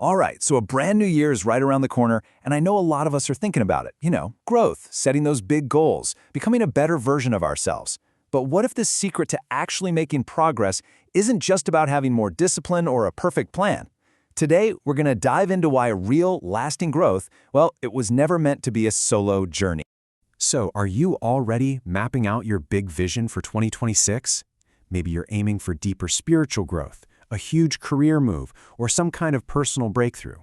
All right, so a brand new year is right around the corner, and I know a lot of us are thinking about it. Growth, setting those big goals, becoming a better version of ourselves. But what if the secret to actually making progress isn't just about having more discipline or a perfect plan? Today, we're going to dive into why real, lasting growth, well, it was never meant to be a solo journey. So, are you already mapping out your big vision for 2026? Maybe you're aiming for deeper spiritual growth, a huge career move, or some kind of personal breakthrough.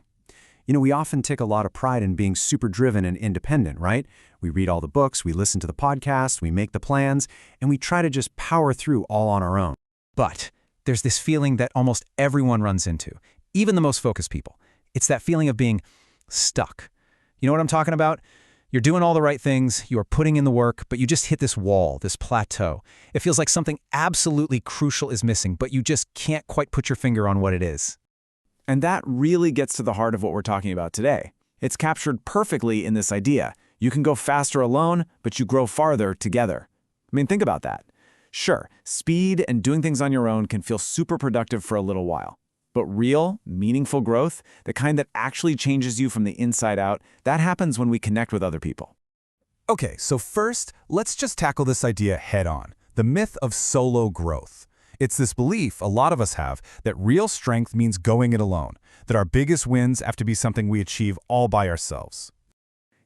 We often take a lot of pride in being super driven and independent, right? We read all the books, we listen to the podcasts, we make the plans, and we try to just power through all on our own. But there's this feeling that almost everyone runs into, even the most focused people. It's that feeling of being stuck. You know what I'm talking about? You're doing all the right things, you are putting in the work, but you just hit this wall, this plateau. It feels like something absolutely crucial is missing, but you just can't quite put your finger on what it is. And that really gets to the heart of what we're talking about today. It's captured perfectly in this idea. You can go faster alone, but you grow farther together. Think about that. Sure, speed and doing things on your own can feel super productive for a little while. But real, meaningful growth, the kind that actually changes you from the inside out, that happens when we connect with other people. Okay, so first, let's just tackle this idea head-on, the myth of solo growth. It's this belief a lot of us have that real strength means going it alone, that our biggest wins have to be something we achieve all by ourselves.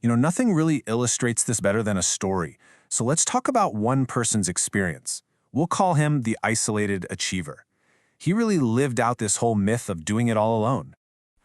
Nothing really illustrates this better than a story. So let's talk about one person's experience. We'll call him the isolated achiever. He really lived out this whole myth of doing it all alone.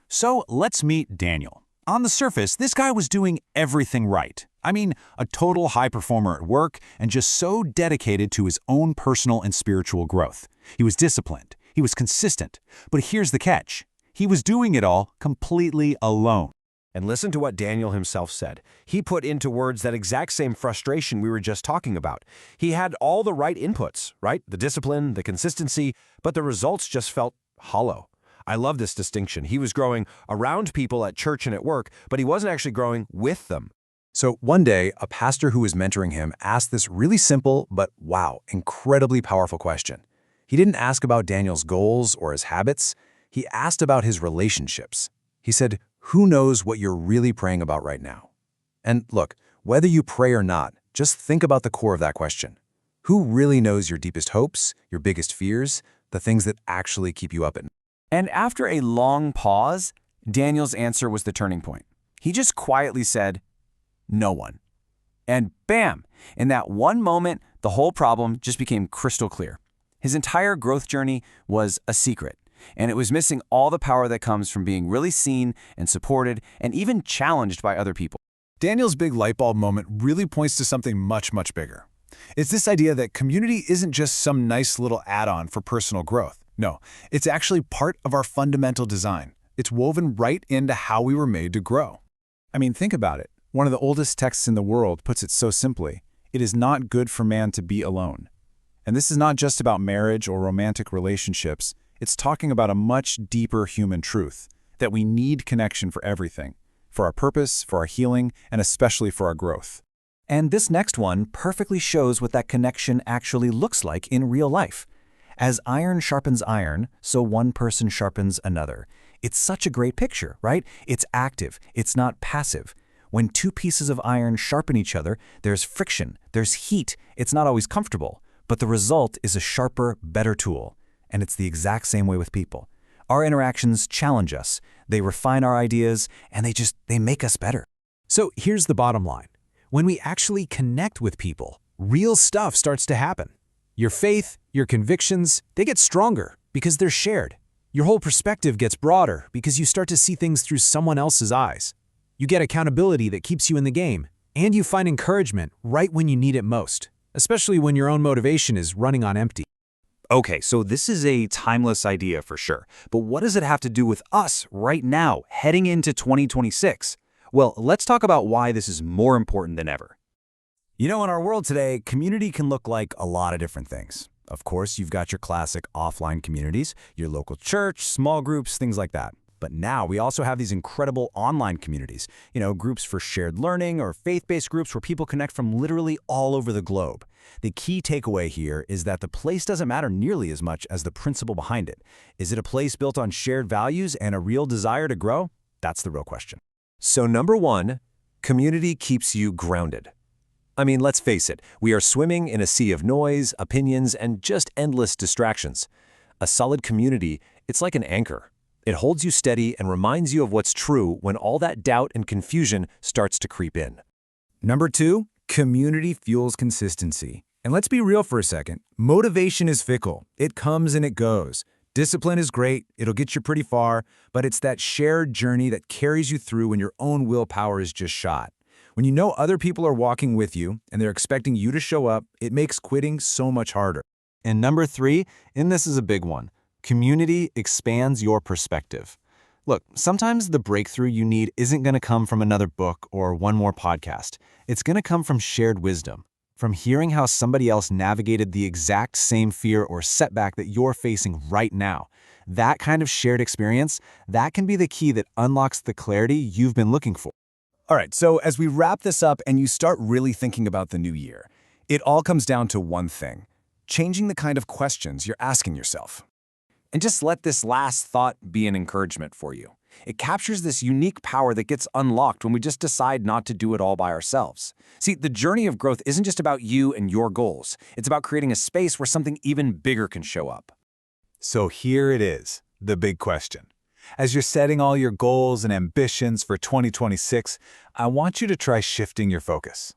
So let's meet Daniel. On the surface, this guy was doing everything right. A total high performer at work and just so dedicated to his own personal and spiritual growth. He was disciplined. He was consistent. But here's the catch. He was doing it all completely alone. And listen to what Daniel himself said. He put into words that exact same frustration we were just talking about. He had all the right inputs, right? The discipline, the consistency, but the results just felt hollow. I love this distinction. He was growing around people at church and at work, but he wasn't actually growing with them. So one day, a pastor who was mentoring him asked this really simple but, wow, incredibly powerful question. He didn't ask about Daniel's goals or his habits. He asked about his relationships. He said, who knows what you're really praying about right now? And look, whether you pray or not, just think about the core of that question. Who really knows your deepest hopes, your biggest fears, the things that actually keep you up at night? And after a long pause, Daniel's answer was the turning point. He just quietly said, no one. And bam! In that one moment, the whole problem just became crystal clear. His entire growth journey was a secret, and it was missing all the power that comes from being really seen and supported and even challenged by other people. Daniel's big light bulb moment really points to something much, much bigger. It's this idea that community isn't just some nice little add-on for personal growth. No, it's actually part of our fundamental design. It's woven right into how we were made to grow. Think about it. One of the oldest texts in the world puts it so simply. It is not good for man to be alone. And this is not just about marriage or romantic relationships. It's talking about a much deeper human truth, that we need connection for everything, for our purpose, for our healing, and especially for our growth. And this next one perfectly shows what that connection actually looks like in real life. As iron sharpens iron, so one person sharpens another. It's such a great picture, right? It's active, it's not passive. When two pieces of iron sharpen each other, there's friction, there's heat. It's not always comfortable, but the result is a sharper, better tool. And it's the exact same way with people. Our interactions challenge us, they refine our ideas, and they make us better. So here's the bottom line. When we actually connect with people, real stuff starts to happen. Your faith, your convictions, they get stronger because they're shared. Your whole perspective gets broader because you start to see things through someone else's eyes. You get accountability that keeps you in the game, and you find encouragement right when you need it most, especially when your own motivation is running on empty. Okay, so this is a timeless idea for sure, but what does it have to do with us right now, heading into 2026? Well, let's talk about why this is more important than ever. In our world today, community can look like a lot of different things. Of course, you've got your classic offline communities, your local church, small groups, things like that. But now we also have these incredible online communities, groups for shared learning or faith-based groups where people connect from literally all over the globe. The key takeaway here is that the place doesn't matter nearly as much as the principle behind it. Is it a place built on shared values and a real desire to grow? That's the real question. So number 1, community keeps you grounded. I mean, let's face it, we are swimming in a sea of noise, opinions, and just endless distractions. A solid community, it's like an anchor. It holds you steady and reminds you of what's true when all that doubt and confusion starts to creep in. Number 2, community fuels consistency. And let's be real for a second. Motivation is fickle. It comes and it goes. Discipline is great. It'll get you pretty far, but it's that shared journey that carries you through when your own willpower is just shot. When you know other people are walking with you and they're expecting you to show up, it makes quitting so much harder. And number 3, and this is a big one, community expands your perspective. Look, sometimes the breakthrough you need isn't going to come from another book or one more podcast. It's going to come from shared wisdom, from hearing how somebody else navigated the exact same fear or setback that you're facing right now. That kind of shared experience, that can be the key that unlocks the clarity you've been looking for. All right, so as we wrap this up and you start really thinking about the new year, it all comes down to one thing: changing the kind of questions you're asking yourself. And just let this last thought be an encouragement for you. It captures this unique power that gets unlocked when we just decide not to do it all by ourselves. See, the journey of growth isn't just about you and your goals. It's about creating a space where something even bigger can show up. So here it is, the big question. As you're setting all your goals and ambitions for 2026, I want you to try shifting your focus.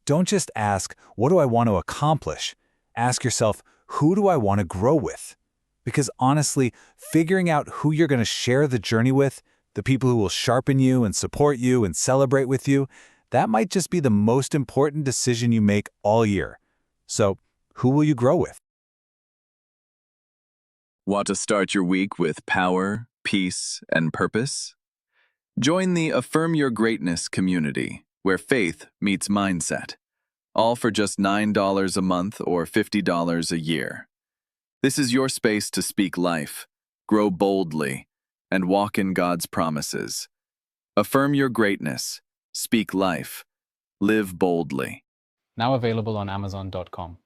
Don't just ask, what do I want to accomplish? Ask yourself, who do I want to grow with? Because honestly, figuring out who you're going to share the journey with, the people who will sharpen you and support you and celebrate with you, that might just be the most important decision you make all year. So, who will you grow with? Want to start your week with power, peace, and purpose? Join the Affirm Your Greatness community, where faith meets mindset, all for just $9 a month or $50 a year. This is your space to speak life, grow boldly, and walk in God's promises. Affirm your greatness, speak life, live boldly. Now available on Amazon.com.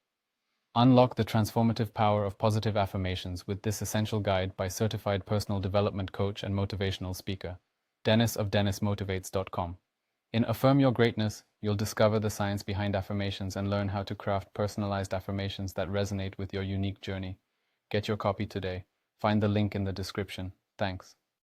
Unlock the transformative power of positive affirmations with this essential guide by certified personal development coach and motivational speaker, Dennis of DennisMotivates.com. In Affirm Your Greatness, you'll discover the science behind affirmations and learn how to craft personalized affirmations that resonate with your unique journey. Get your copy today. Find the link in the description. Thanks.